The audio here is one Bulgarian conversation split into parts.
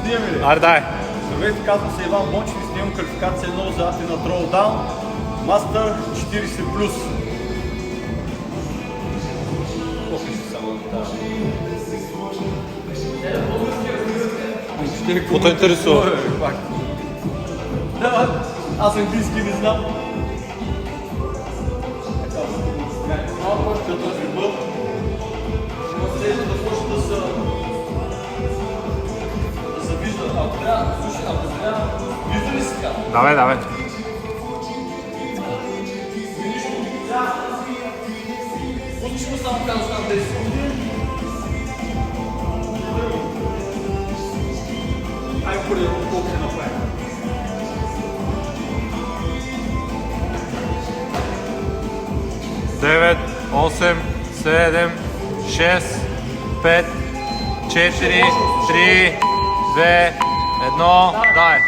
Снимаме ли? Аре, дай. Здравейте, казвам се Иван Бончев и снимам квалификация 1 за Атина Throwdown, Мастър 40+. Какво те интересува? Да, аз английски не знам. Малко още да този бъл. Ще се да почне да се вижда. Ако трябва, слушай, ако трябва, вижда ли сега? Давай, давай. Пускаш му само казваш там 10 секунди. Ай, първи, колко се направи. Девет, 8, 7, 6, 5, 4, 3, 2, 1, дай!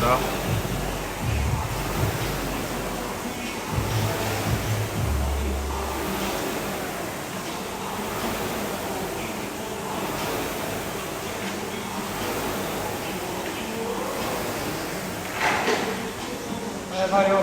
Да. Варио.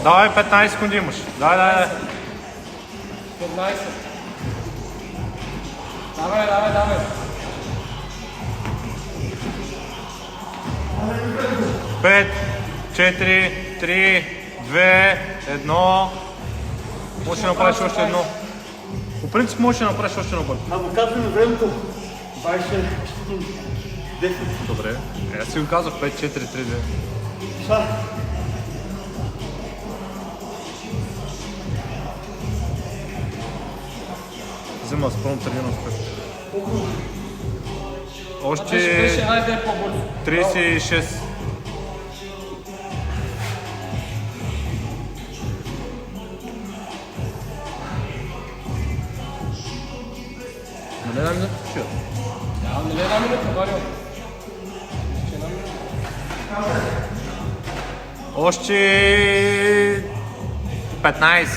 Давай, 15 секунди имаш. Дай, дай, дай. 15. Давай, давай, давай. Пет, 4, 3, 2, 1. Може да направиш още едно. По принцип можеш да направиш още едно път. Ако казваме времето, 20, 10. Добре. Аз си го казах 5, 4, 3, 2. Ша. Взема с пълно тренирано спешно. Беше, Още айде по-бързо. 36. Нали една минута ще? Да, нали една минута, Варио. Ще една минута. Още 15.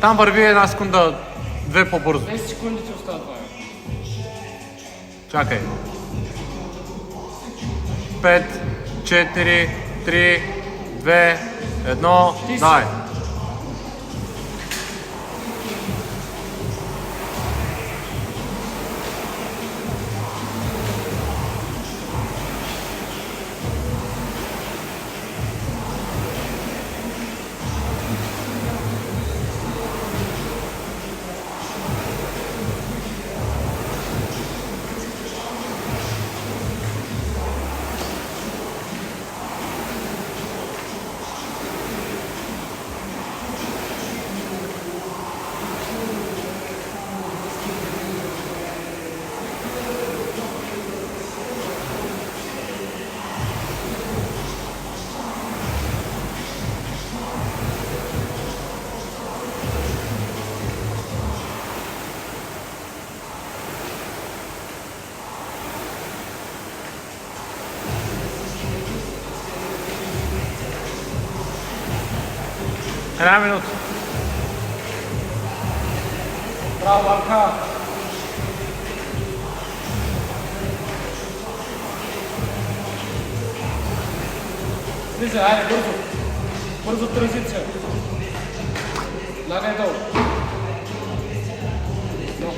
Там върви една секунда, две по-бързо. 10 секунди ти остават, Варио. Чакай. 5, 4, 3, 2, 1, Ти си. дай. Една минута. Браво, Марка. Слизай, айде, бързо. Бързо транзиция. Лягай долу. No.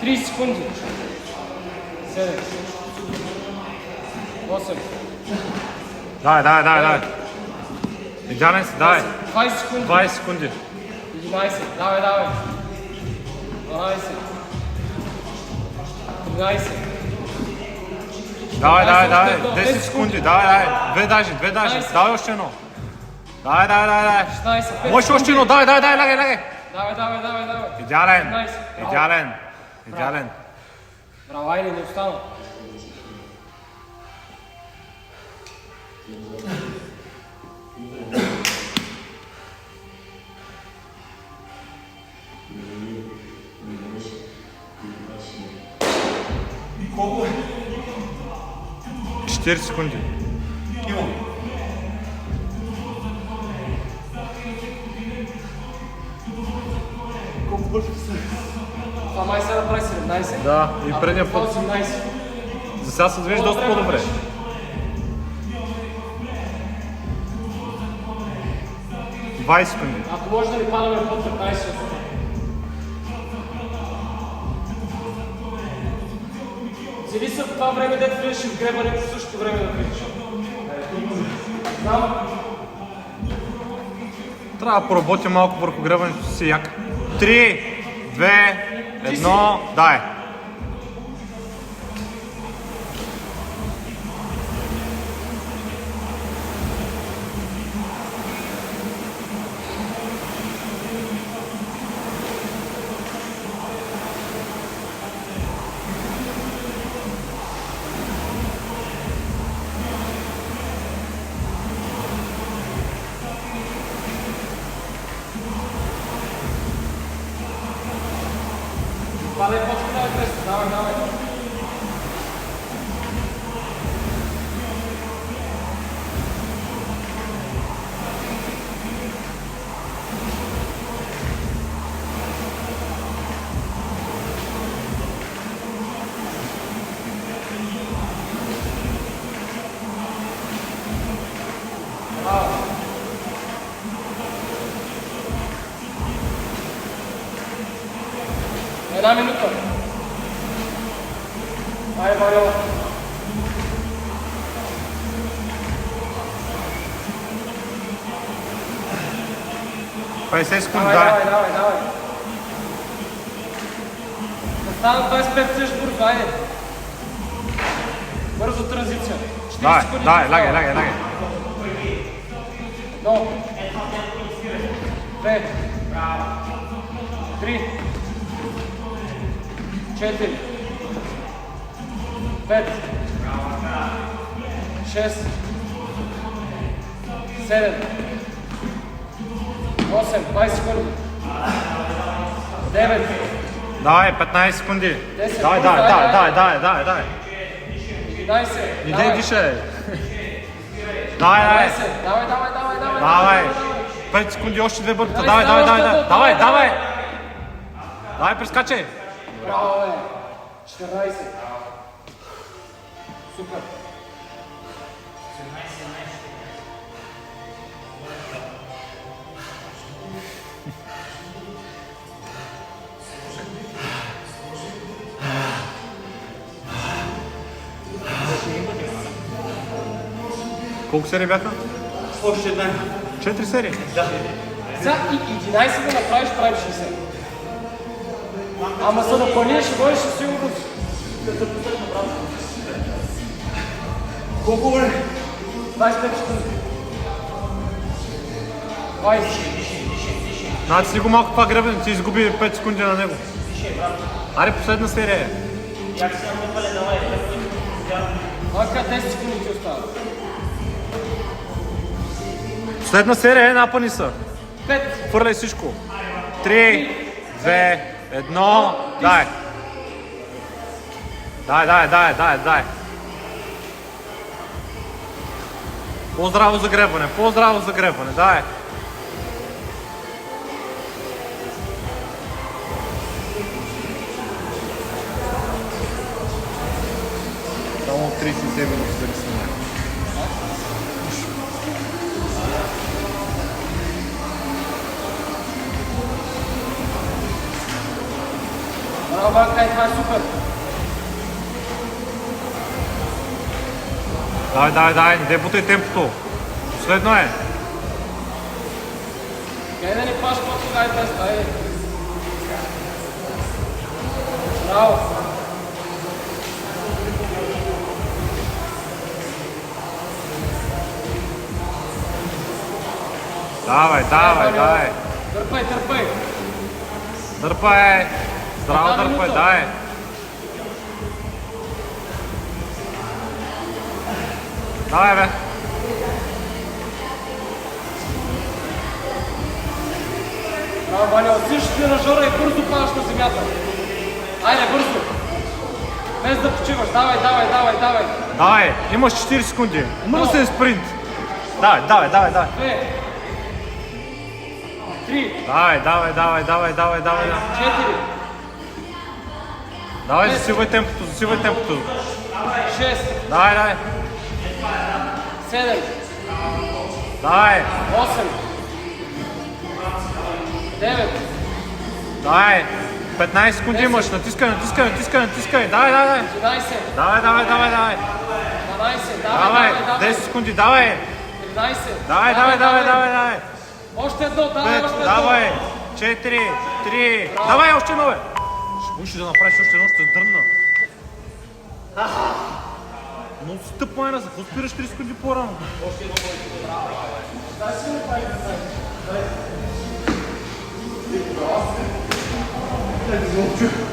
30 секунди. 7. 8. Давай. Идеален си, давай. 20 секунди. 20 секунди. 11. Давай. 12. 13. Давай. 10 секунди. Давай. Две даже. Давай още едно. Давай. 16. Можеш още едно. Давай. Лягай. Давай. Идеален. Браво, айде, не остана. Колко е? 4 секунди. Имам. Колко бързо се? Това май се направи 17. Да, и предния път. 18. За сега се движи доста по-добре. 20 секунди. Ако може да ни падаме под 15 секунди. Зависи от това време, дето влизаш в гребането, в същото време да влизаш. Знам. Трябва да поработим малко върху гребането си як. 3, 2, 1, дай! Падай почва, давай. Една минута. Айде, Марио. 50 секунди, Давай. дай! Стана 25 също бързо, айде. Бързо транзиция. 40 Давай, секунди. лягай. Едно. 2. 3. 4. 5. 6. 7. 8. 20 секунди. 9. Давай, 15 секунди. 10. Давай. 11. Иде дишай. Давай. 12. Давай. 5 секунди, още две бърта. Давай. Давай, прескачай. Браво, бе! 14. Супер. Колко серии бяха? Още една. 4 серии. За 11 да направиш, правиш 60. Ама за да планираш и водиш със сигурност. Колко време? 25 секунди. 20. Значи си го малко това гребен, ти изгуби 5 секунди на него. Аре, последна серия е. Мака 10 секунди ти остават. Последна серия е, напани са. 5. Хвърляй всичко. 3, 2, 1, дай. Дай. По-здраво загребване, дай. Само 30 минути за рисуване. Браво, Банка, това е супер. Дай, не бутай темпото. Последно е. Кай да ни паш по-тога и без, айде. Браво. Давай. Дърпай. Дърпай. Здраво дърпай, дай. Давай, бе. Браво, Ваня, отсиш си на жора и бързо падаш на земята. Айде, бързо. Без да почиваш. Давай. Давай, имаш 40 секунди. Мръсен спринт. Давай. 2. 3. Давай. 4. Давай, засилвай темпото. 6. Давай. 7. Давай. 8. 9. Давай. 15 секунди имаш. Натискай. Давай. 11. Давай. 12. Давай. 10 секунди, давай. 13. Давай. Още едно, давай, 5, още едно. давай. 4, 3. Давай, още едно, бе. Ще можеш да направиш още едно, ще дрънна. Но стъп майна, за какво спираш 3 секунди по-рано? Дай си го